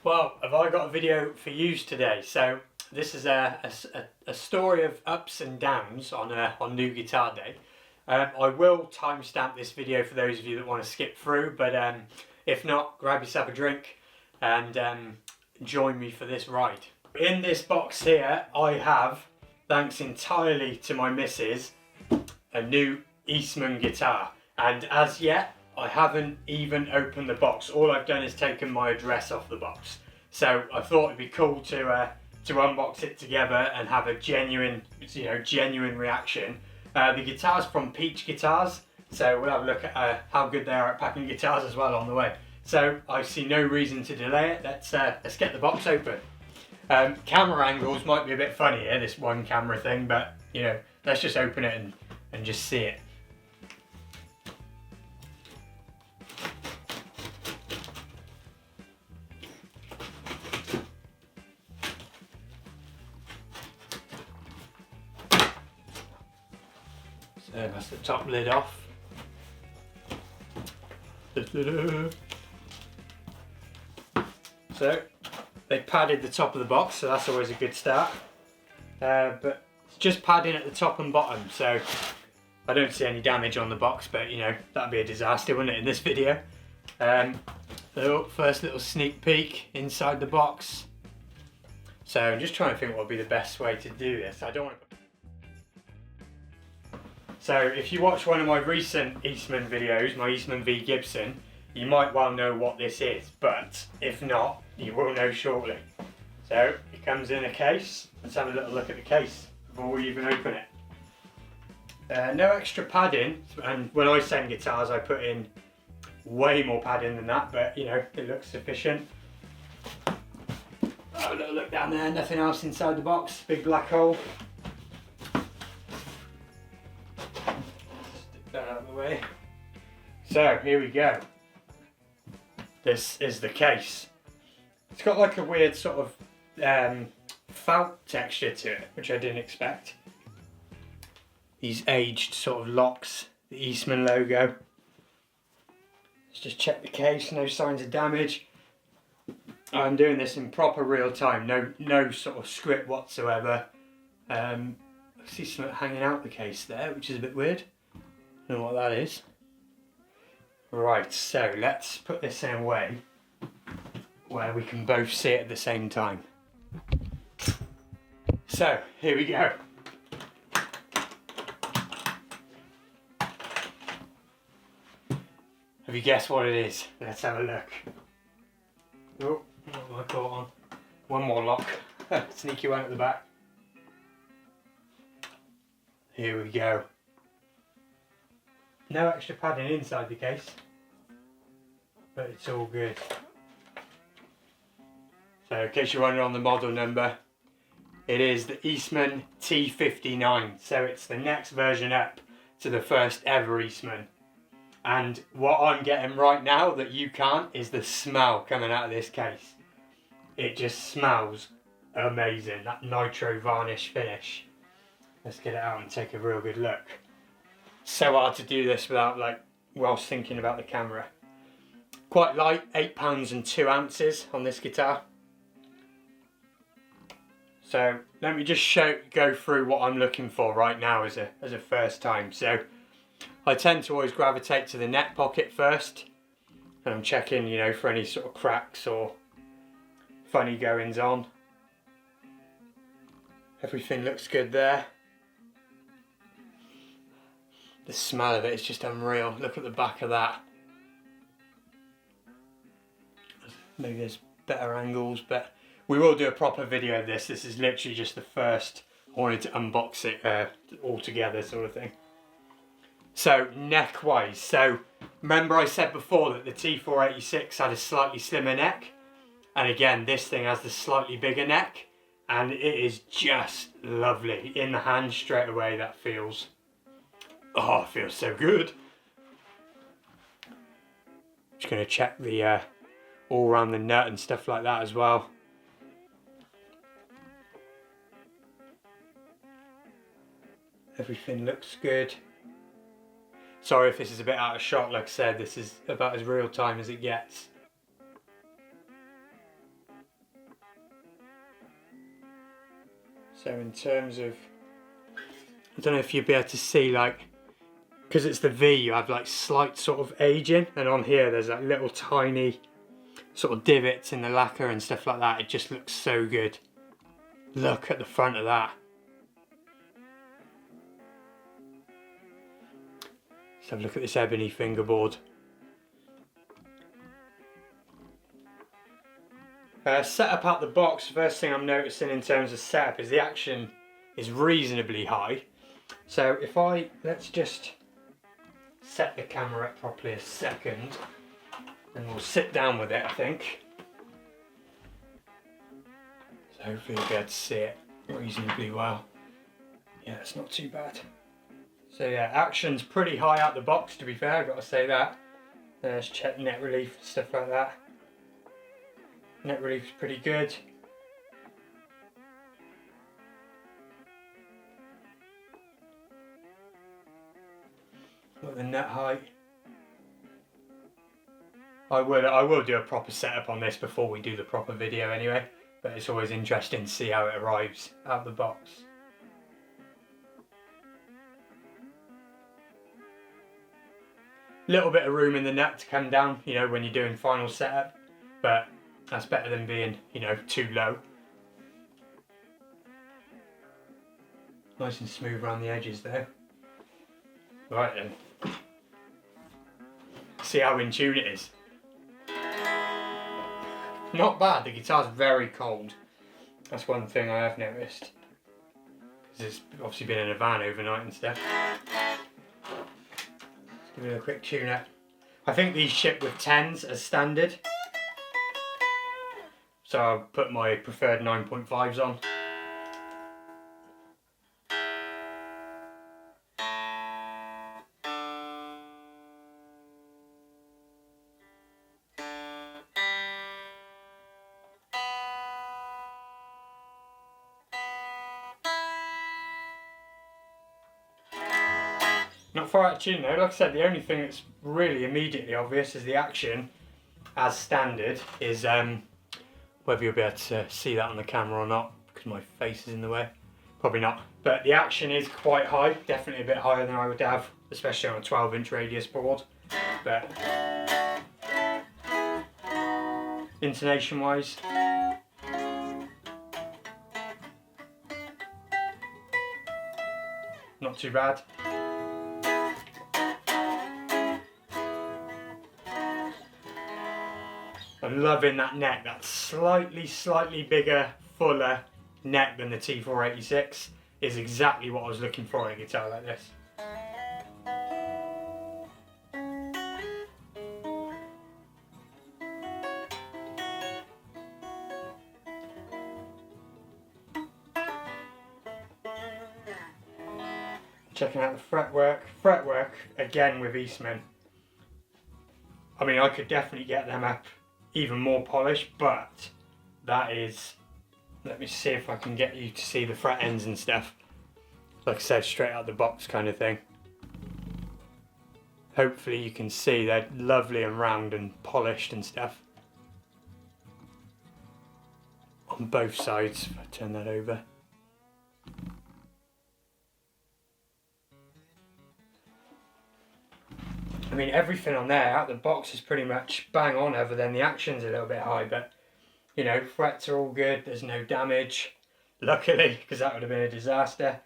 Well, have I got a video for you today? So this is a story of ups and downs on New Guitar Day. I will timestamp this video for those of you that want to skip through, but if not, grab yourself a drink and join me for this ride. In this box here, I have, thanks entirely to my missus, a new Eastman guitar, and as yet I haven't even opened the box. All I've done is taken my address off the box. So I thought it'd be cool to unbox it together and have a genuine reaction. The guitar's from Peach Guitars, so we'll have a look at how good they are at packing guitars as well on the way. So I see no reason to delay it. Let's get the box open. Camera angles might be a bit funny here, this one camera thing, but you know, let's just open it and just see it. So that's the top lid off. So they padded the top of the box, so that's always a good start. But it's just padding at the top and bottom, so I don't see any damage on the box, but you know, that'd be a disaster, wouldn't it, in this video? First little sneak peek inside the box. So I'm just trying to think what would be the best way to do this. I don't want to... So if you watch one of my recent Eastman videos, my Eastman v Gibson, you might well know what this is, but if not, you will know shortly. So it comes in a case. Let's have a little look at the case before we even open it. No extra padding, and when I send guitars I put in way more padding than that, but you know, it looks sufficient. Have a little look down there, nothing else inside the box, big black hole. Stick that out of the way. So here we go. This is the case. It's got like a weird sort of felt texture to it, which I didn't expect. These aged sort of locks, the Eastman logo. Let's just check the case, no signs of damage. I'm doing this in proper real time, no sort of script whatsoever. I see something hanging out the case there, which is a bit weird. I don't know what that is. Right, so let's put this in a way where we can both see it at the same time. So, here we go. Have you guessed what it is? Let's have a look. Oh, what have I caught on? One more lock. Sneaky one at the back. Here we go. No extra padding inside the case, but it's all good. So in case you're wondering on the model number, it is the Eastman T59, so it's the next version up to the first ever Eastman. And what I'm getting right now that you can't is the smell coming out of this case. It just smells amazing, that nitro varnish finish. Let's get it out and take a real good look. So hard to do this without whilst thinking about the camera. Quite light, 8 pounds and 2 ounces on this guitar. So let me just go through what I'm looking for right now as a first time. So I tend to always gravitate to the neck pocket first, and I'm checking, you know, for any sort of cracks or funny goings on. Everything looks good there. The smell of it is just unreal. Look at the back of that. Maybe there's better angles, but we will do a proper video of this. This is literally just the first. I wanted to unbox it all together sort of thing. So neck wise, so remember I said before that the T486 had a slightly slimmer neck, and again this thing has the slightly bigger neck, and it is just lovely. In the hand straight away that feels, oh, it feels so good. Just going to check the all around the nut and stuff like that as well. Everything looks good. Sorry if this is a bit out of shot, like I said, this is about as real time as it gets. So in terms of, I don't know if you'll be able to see, like, because it's the V, you have like slight sort of aging, and on here there's like little tiny sort of divots in the lacquer and stuff like that. It just looks so good. Look at the front of that. Let's have a look at this ebony fingerboard. Setup out the box, first thing I'm noticing in terms of setup is the action is reasonably high. So if let's just set the camera up properly a second, and we'll sit down with it, I think. So hopefully you'll be able to see it reasonably well. Yeah, it's not too bad. So yeah, action's pretty high out the box, to be fair, I've got to say that. Let's check net relief and stuff like that. Net relief's pretty good. Look at the net height. I will do a proper setup on this before we do the proper video anyway, but it's always interesting to see how it arrives out the box. Little bit of room in the net to come down, you know, when you're doing final setup, but that's better than being, you know, too low. Nice and smooth around the edges though. Right then. See how in tune it is. Not bad, the guitar's very cold. That's one thing I have noticed. Because it's obviously been in a van overnight and stuff. Let's give it a quick tune up. I think these ship with 10s as standard. So I'll put my preferred 9.5s on. Not far out of tune though. Like I said, the only thing that's really immediately obvious is the action as standard is whether you'll be able to see that on the camera or not because my face is in the way. Probably not. But the action is quite high, definitely a bit higher than I would have, especially on a 12-inch radius board. But intonation wise, not too bad. I'm loving that neck, that slightly bigger, fuller neck than the T486 is exactly what I was looking for in a guitar like this. Checking out the fretwork again with Eastman. I mean, I could definitely get them up even more polished, but that is, let me see if I can get you to see the fret ends and stuff. Like I said, straight out the box kind of thing. Hopefully you can see they're lovely and round and polished and stuff. On both sides, if I turn that over. I mean, everything on there out the box is pretty much bang on, other than the action's a little bit high, but you know, frets are all good, there's no damage, luckily, because that would have been a disaster.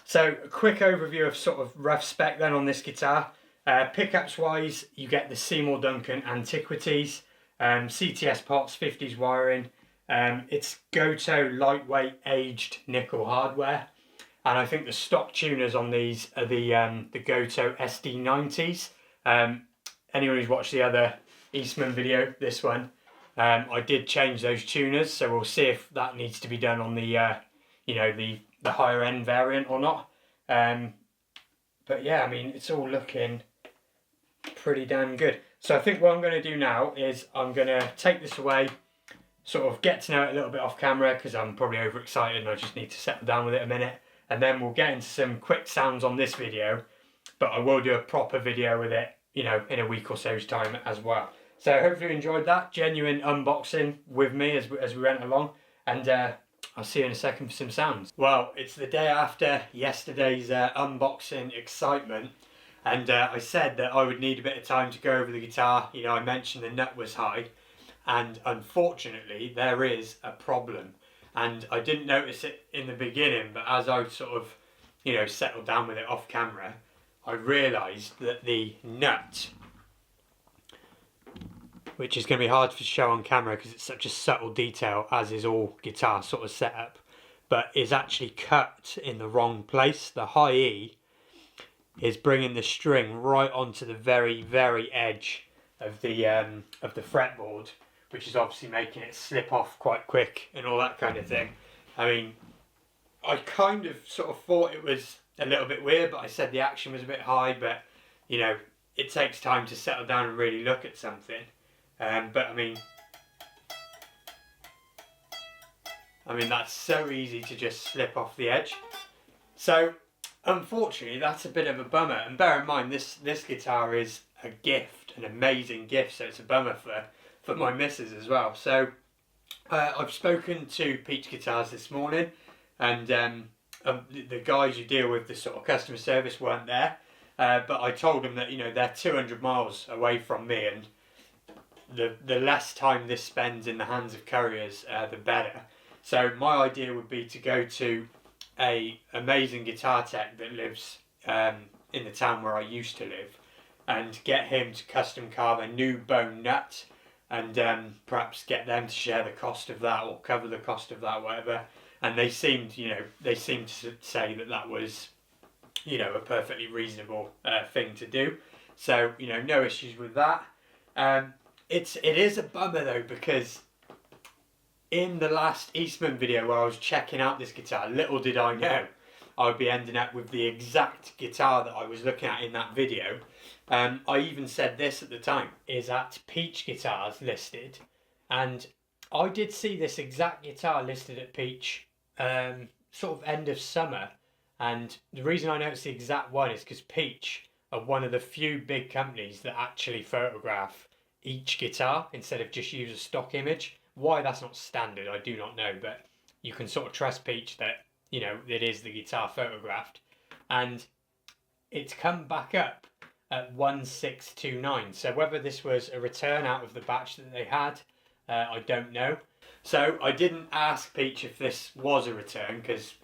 So a quick overview of sort of rough spec then on this guitar. Pickups wise, you get the Seymour Duncan Antiquities, CTS pots, 50s wiring. It's Goto lightweight aged nickel hardware, and I think the stock tuners on these are the Goto SD90s. Anyone who's watched the other Eastman video, this one, I did change those tuners, so we'll see if that needs to be done on the you know, the higher end variant or not. But yeah, I mean, it's all looking pretty damn good. So I think what I'm going to do now is I'm going to take this away, sort of get to know it a little bit off camera, because I'm probably overexcited and I just need to settle down with it a minute, and then we'll get into some quick sounds on this video, but I will do a proper video with it, you know, in a week or so's time as well. So hopefully you enjoyed that genuine unboxing with me as we went along, and I'll see you in a second for some sounds. Well, it's the day after yesterday's unboxing excitement, and I said that I would need a bit of time to go over the guitar. You know, I mentioned the nut was high, and unfortunately there is a problem. And I didn't notice it in the beginning, but as I sort of, you know, settled down with it off camera, I realised that the nut, which is going to be hard to show on camera because it's such a subtle detail, as is all guitar sort of setup, but is actually cut in the wrong place. The high E is bringing the string right onto the very, very edge of the fretboard, which is obviously making it slip off quite quick and all that kind of thing. I mean, I kind of sort of thought it was a little bit weird, but I said the action was a bit high, but you know, it takes time to settle down and really look at something. But I mean, that's so easy to just slip off the edge. So unfortunately, that's a bit of a bummer. And bear in mind, this guitar is a gift, an amazing gift. So it's a bummer for my missus as well. So I've spoken to Peach Guitars this morning, and the guys who deal with the sort of customer service weren't there. But I told them that, you know, they're 200 miles away from me, and the less time this spends in the hands of couriers, the better. So my idea would be to go to a amazing guitar tech that lives in the town where I used to live, and get him to custom carve a new bone nut, and perhaps get them to share the cost of that or cover the cost of that, whatever. And they seemed to say that was, you know, a perfectly reasonable thing to do. So, you know, no issues with that. It is a bummer though, because in the last Eastman video where I was checking out this guitar, little did I know I would be ending up with the exact guitar that I was looking at in that video. I even said this at the time, is at Peach Guitars listed, and I did see this exact guitar listed at Peach sort of end of summer. And the reason I know it's the exact one is because Peach are one of the few big companies that actually photograph each guitar instead of just use a stock image. Why that's not standard, I do not know, but you can sort of trust Peach that, you know, it is the guitar photographed. And it's come back up at 1629. So whether this was a return out of the batch that they had, I don't know. So I didn't ask Peach if this was a return, because,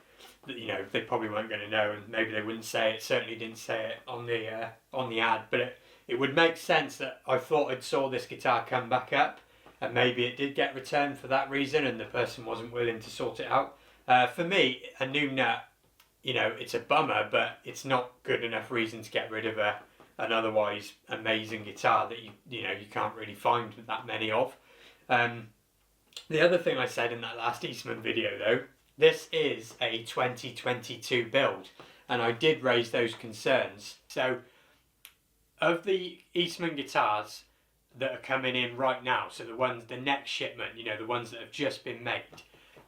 you know, they probably weren't going to know, and maybe they wouldn't say it. Certainly didn't say it on the ad, but it would make sense that I thought I'd saw this guitar come back up, and maybe it did get returned for that reason, and the person wasn't willing to sort it out. For me, a new nut, you know, it's a bummer, but it's not good enough reason to get rid of an otherwise amazing guitar that you can't really find that many of. The other thing I said in that last Eastman video though, this is a 2022 build, and I did raise those concerns. So of the Eastman guitars that are coming in right now, so the next shipment, you know, the ones that have just been made,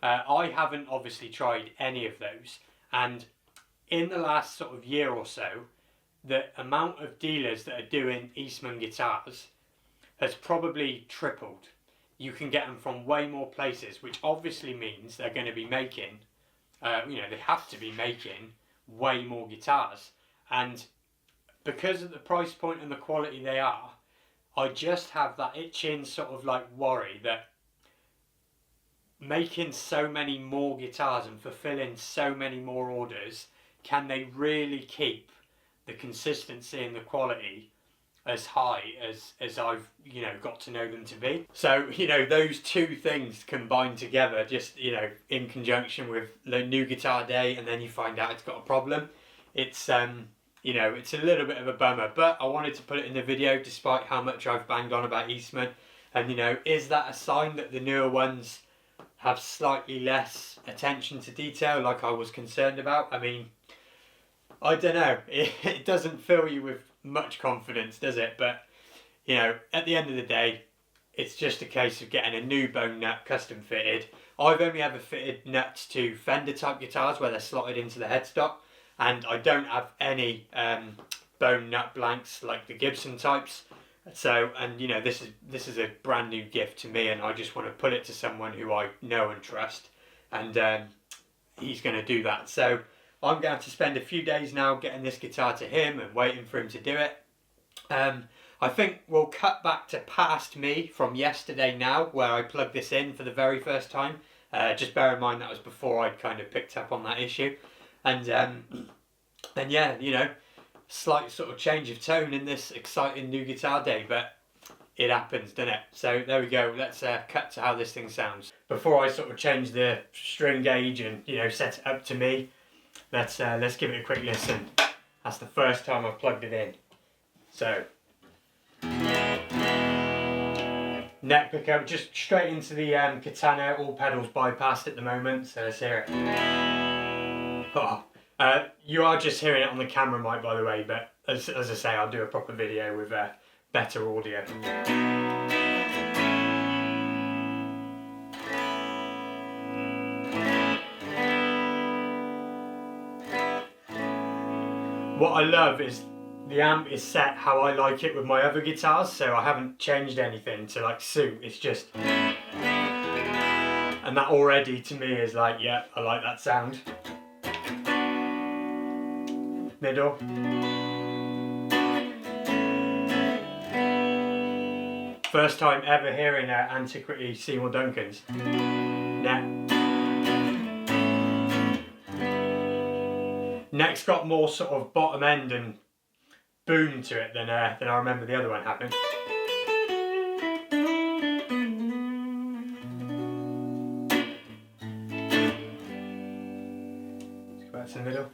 I haven't obviously tried any of those, and in the last sort of year or so, the amount of dealers that are doing Eastman guitars has probably tripled. You can get them from way more places, which obviously means they're going to be making, they have to be making way more guitars. And because of the price point and the quality they are, I just have that itching sort of like worry that making so many more guitars and fulfilling so many more orders, can they really keep the consistency and the quality as high as I've, you know, got to know them to be? So, you know, those two things combined together, just, you know, in conjunction with the new guitar day, and then you find out it's got a problem. It's you know, it's a little bit of a bummer, but I wanted to put it in the video despite how much I've banged on about Eastman. And, you know, is that a sign that the newer ones have slightly less attention to detail, like I was concerned about? I mean, I don't know, it doesn't fill you with much confidence, does it? But, you know, at the end of the day, it's just a case of getting a new bone nut custom fitted. I've only ever fitted nuts to Fender type guitars where they're slotted into the headstock, and I don't have any bone nut blanks like the Gibson types. So, and you know, this is a brand new gift to me, and I just want to put it to someone who I know and trust. and he's going to do that. So I'm going to have to spend a few days now getting this guitar to him and waiting for him to do it. I think we'll cut back to past me from yesterday now, where I plugged this in for the very first time. Just bear in mind that was before I'd kind of picked up on that issue. And yeah, you know, slight sort of change of tone in this exciting new guitar day, but it happens, doesn't it? So there we go. Let's cut to how this thing sounds. Before I sort of change the string gauge and, you know, set it up to me, let's give it a quick listen. That's the first time I've plugged it in. So neck pickup just straight into the katana, all pedals bypassed at the moment. So let's hear it. Oh. You are just hearing it on the camera mic, by the way, but as I say, I'll do a proper video with better audio. What I love is the amp is set how I like it with my other guitars, so I haven't changed anything to like suit. It's just, and that already to me is like, yeah, I like that sound. Middle. First time ever hearing Antiquity Seymour Duncan's. Neck's got more sort of bottom end and boom to it than I remember the other one having. Let's go back to the middle.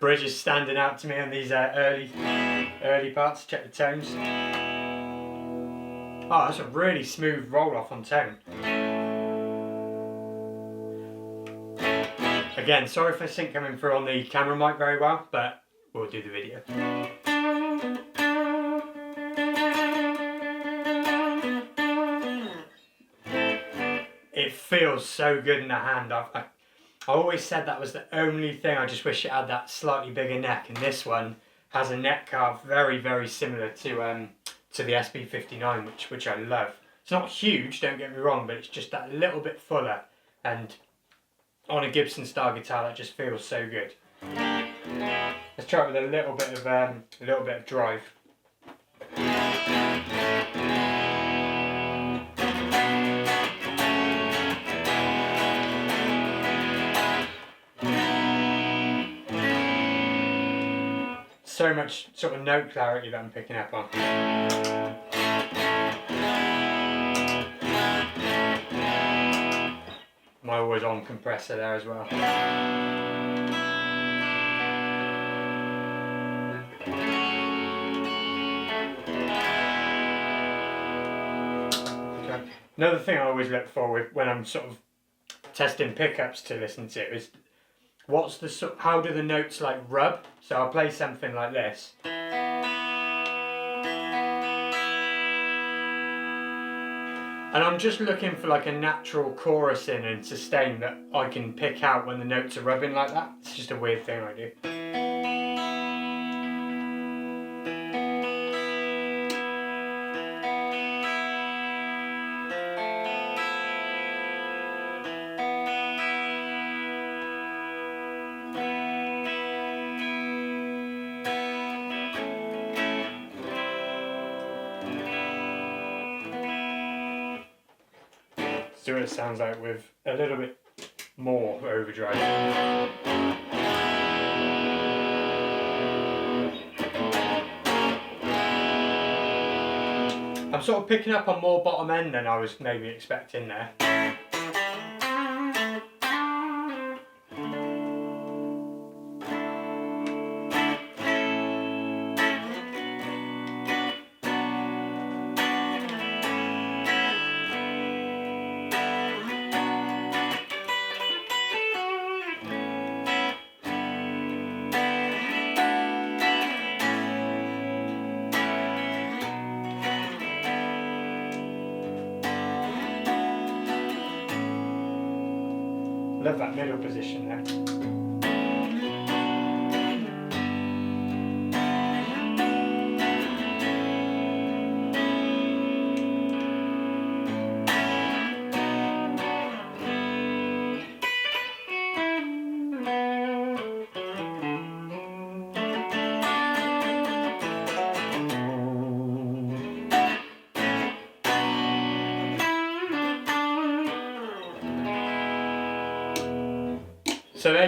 Bridge is standing out to me on these early parts. Check the tones. Oh, that's a really smooth roll off on tone. Again, sorry if I sync coming through on the camera mic very well, but we'll do the video. It feels so good in the hand. I always said that was the only thing. I just wish it had that slightly bigger neck, and this one has a neck carve very, very similar to the SB59, which I love. It's not huge, don't get me wrong, but it's just that little bit fuller, and on a Gibson style guitar that just feels so good. Let's try it with a little bit of drive. So much sort of note clarity that I'm picking up on. My always on compressor there as well. Okay. Another thing I always look for when I'm sort of testing pickups to listen to is how do the notes like rub? So I'll play something like this. And I'm just looking for like a natural chorusing and sustain that I can pick out when the notes are rubbing like that. It's just a weird thing I do. See what it sounds like with a little bit more overdrive. I'm sort of picking up on more bottom end than I was maybe expecting there. Love that middle position there.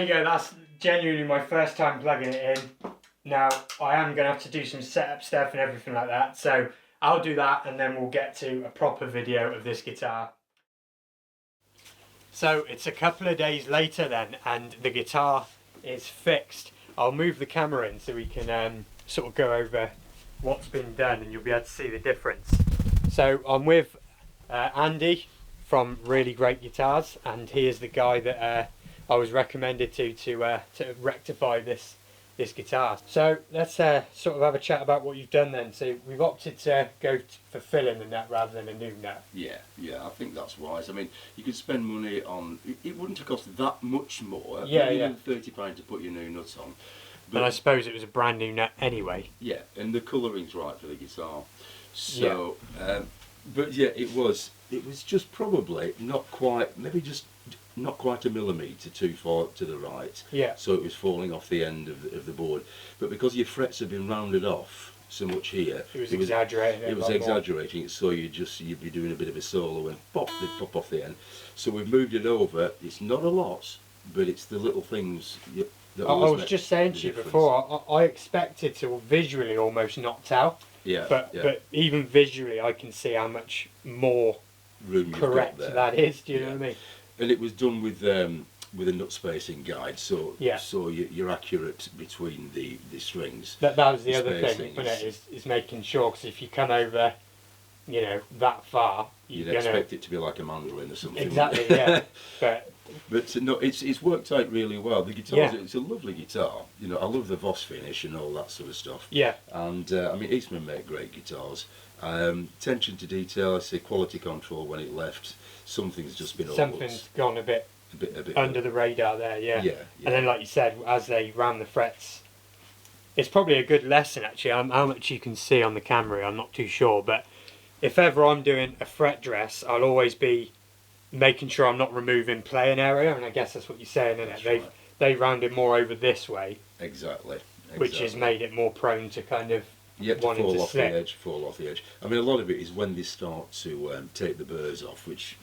you go, that's genuinely my first time plugging it in. Now, I am going to have to do some setup stuff and everything like that, so I'll do that and then we'll get to a proper video of this guitar. So it's a couple of days later then, and the guitar is fixed. I'll move the camera in so we can sort of go over what's been done and you'll be able to see the difference. So I'm with Andy from Really Great Guitars, and he is the guy that I was recommended to rectify this guitar. So let's sort of have a chat about what you've done then. So we've opted to go for filling the nut rather than a new nut. Yeah, I think that's wise. I mean, you could spend money on, it wouldn't have cost that much more, maybe even £30 to put your new nuts on. But, and I suppose it was a brand new nut anyway. Yeah, and the colouring's right for the guitar. So, but yeah, it was just probably not quite, maybe just not quite a millimetre too far to the right. Yeah. So it was falling off the end of the board. But because your frets had been rounded off so much here, it was exaggerating. It was exaggerating, so you'd be doing a bit of a solo and pop, they'd pop off the end. So we've moved it over. It's not a lot, but it's the little things that I was just saying to you before, I expected to visually almost not tell. Yeah. But even visually I can see how much more room correct that is. Do you know what I mean? And it was done with a nut spacing guide, so you're accurate between the strings. That was the other thing, wasn't it? Is making sure, because if you come over, you know, that far, you'd expect it to be like a mandolin or something. Exactly, yeah. But no, it's worked out really well. The guitar, it's a lovely guitar. You know, I love the Voss finish and all that sort of stuff. Yeah. And I mean, Eastman make great guitars. Attention to detail, I say quality control when it left. Something's just been Something's gone a bit under the radar there, yeah. And then, like you said, as they ran the frets, it's probably a good lesson actually. How much you can see on the camera, I'm not too sure, but if ever I'm doing a fret dress, I'll always be making sure I'm not removing playing area, and I guess that's what you're saying, isn't it? They rounded more over this way. Exactly. Which has made it more prone to kind of fall off the edge. I mean, a lot of it is when they start to take the burrs off, which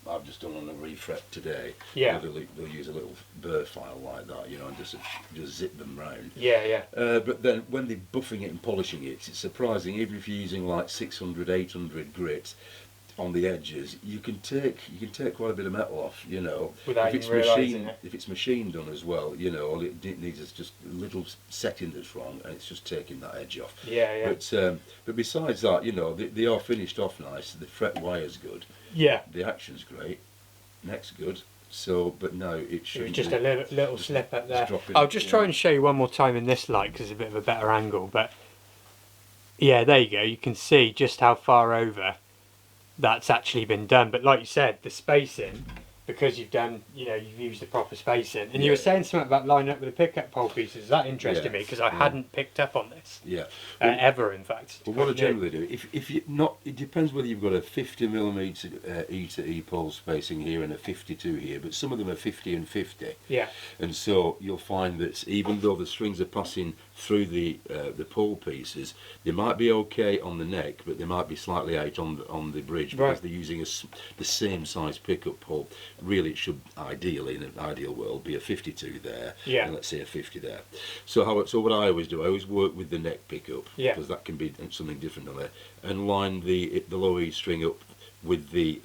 I've just done on a refret today. Yeah. They'll use a little burr file like that, you know, and just zip them round. Yeah. But then when they're buffing it and polishing it, it's surprising. Even if you're using like 600, 800 grit on the edges, you can take quite a bit of metal off, you know. Without if it's machine done as well, you know, all it needs is just a little setting that's wrong, and it's just taking that edge off. Yeah. But besides that, you know, they are finished off nice. The fret wire's good. Yeah. The action's great. Neck's good. So, but no, it should. It was just a little slip up there. I'll just try and show you one more time in this light because it's a bit of a better angle. But yeah, there you go. You can see just how far over that's actually been done. But like you said, the spacing, because you've used the proper spacing, and you were saying something about lining up with the pickup pole pieces. That interested me because I hadn't picked up on this. Ever, in fact. Well, what I generally do, if you not, it depends whether you've got a 50mm E to E pole spacing here and a 52 here, but some of them are 50 and 50. Yeah. And so you'll find that even though the strings are passing through the pole pieces, they might be okay on the neck, but they might be slightly out on the bridge because they're using the same size pickup pole. Really, it should ideally, in an ideal world, be a 52 there, and let's say a 50 there. So what I always do, I always work with the neck pickup, because that can be something different on there, and line the low E string up with the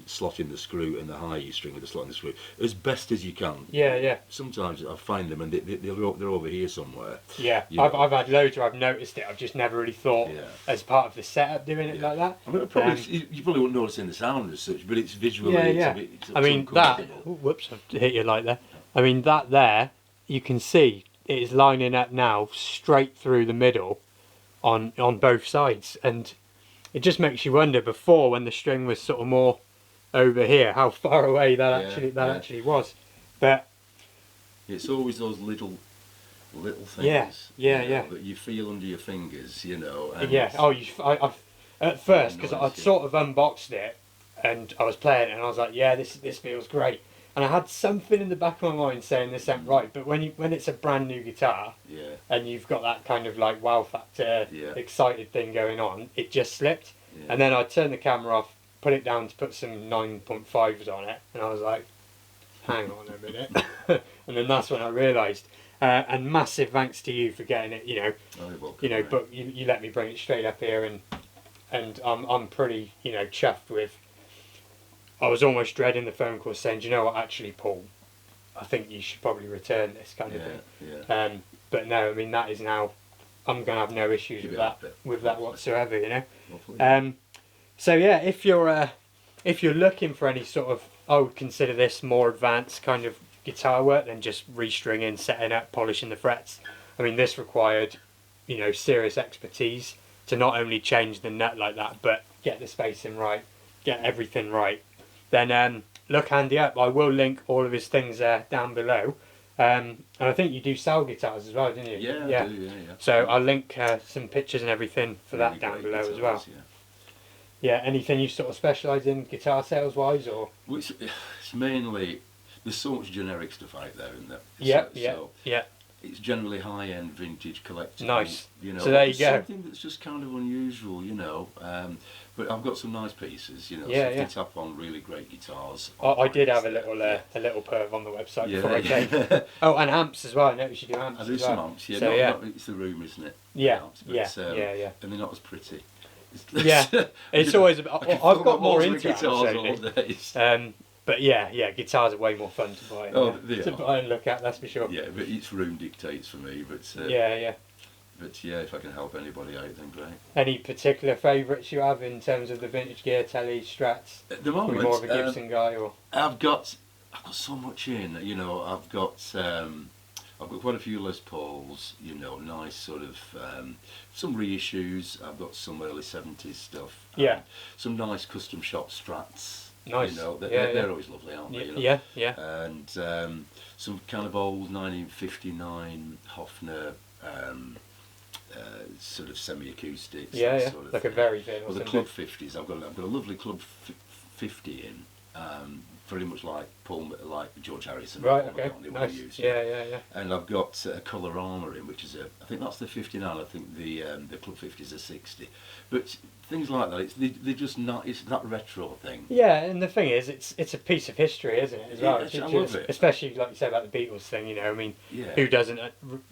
slot in the screw and the high E string with the slot in the screw as best as you can. Yeah. Sometimes I find them and they're over here somewhere. Yeah, I've had loads where I've noticed it. I've just never really thought as part of the setup doing it like that. I mean, you probably wouldn't notice in the sound as such, but it's visually. It's I mean that. Oh, whoops! I've hit you like there. I mean that there. You can see it is lining up now straight through the middle, on both sides, and it just makes you wonder before, when the string was sort of more over here, how far away that actually was. But it's always those little things. That you feel under your fingers, you know. And I at first, because I'd sort of unboxed it and I was playing it and I was like, yeah, this feels great. And I had something in the back of my mind saying this ain't right, but when it's a brand new guitar, and you've got that kind of like wow factor, excited thing going on, it just slipped. And then I turned the camera off, put it down to put some 9.5s on it, and I was like, hang on a minute. And then that's when I realised. And massive thanks to you for getting it. You know, but you let me bring it straight up here, and I'm pretty chuffed with. I was almost dreading the phone call saying, do you know what, actually, Paul, I think you should probably return this kind of thing. Yeah. But no, I mean that is now. I'm gonna have no issues with that whatsoever. You know. So yeah, if you're looking for any sort of, I would consider this more advanced kind of guitar work than just restringing, setting up, polishing the frets. I mean, this required, serious expertise to not only change the nut like that, but get the spacing right, get everything right. Then look Andy up. I will link all of his things down below. And I think you do sell guitars as well, didn't you? Yeah. I do, yeah. So I'll link some pictures and everything for Really that down great below guitars, as well. Yeah. Anything you sort of specialise in guitar sales wise, or? Well, it's mainly, there's so much generic stuff out there, isn't there? Yeah. It's generally high-end vintage collectible. Nice. So there you go. Something that's just kind of unusual, but I've got some nice pieces, Yeah. tap on really great guitars. I did have a little perv on the website before I came. Oh, and amps as well. I noticed you do amps. I do as some well. amps, yeah. So, it's the room, isn't it? Yeah, Amps, but, yeah. And they're not as pretty. Yeah, it's always a bit. I've got more into guitars all days. But yeah, guitars are way more fun to buy. To buy and look at, that's for sure. Yeah, but each room dictates for me. But yeah. But yeah, if I can help anybody out, then great. Any particular favourites you have in terms of the vintage gear, telly, strats? At the moment, are you more of a Gibson guy, or? I've got so much in. I've got quite a few Les Pauls. Nice sort of some reissues. I've got some early '70s stuff. Yeah. Some nice custom shop Strats. Nice. They're always lovely, aren't they? Yeah. And some kind of old 1959 Hofner. Sort of semi-acoustics. Sort of like a very thin. Well, the Club 50s. I've got a lovely Club 50 in, very much like George Harrison. Right. Okay. Nice. Yeah. And I've got a Colour Armour in, which is I think that's the 59. I think the Club 50 is a 60. But things like that, they're just not. It's that retro thing. Yeah, and the thing is, it's a piece of history, isn't it? As well, I love it. Especially like you said about the Beatles thing. I mean, who doesn't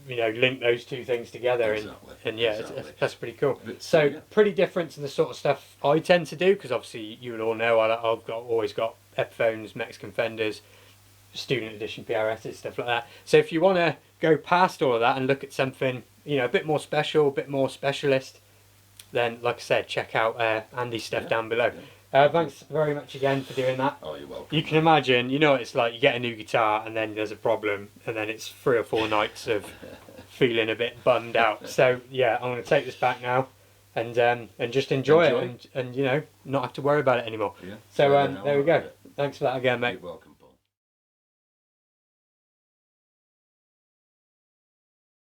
link those two things together? Exactly. And yeah, exactly. That's pretty cool. But, so pretty different to the sort of stuff I tend to do, because obviously you will all know I've always got Epiphones, Mexican Fenders, student edition PRSs, stuff like that. So if you want to go past all of that and look at something a bit more special, a bit more specialist, then like I said, check out Andy's stuff down below. Thanks very much again for doing that. Oh, you're welcome. You can imagine, it's like you get a new guitar and then there's a problem and then it's 3 or 4 nights of feeling a bit bummed out. So yeah, I'm going to take this back now and just enjoy it and not have to worry about it anymore. Yeah. So there we go. Thanks for that again, mate. You're welcome.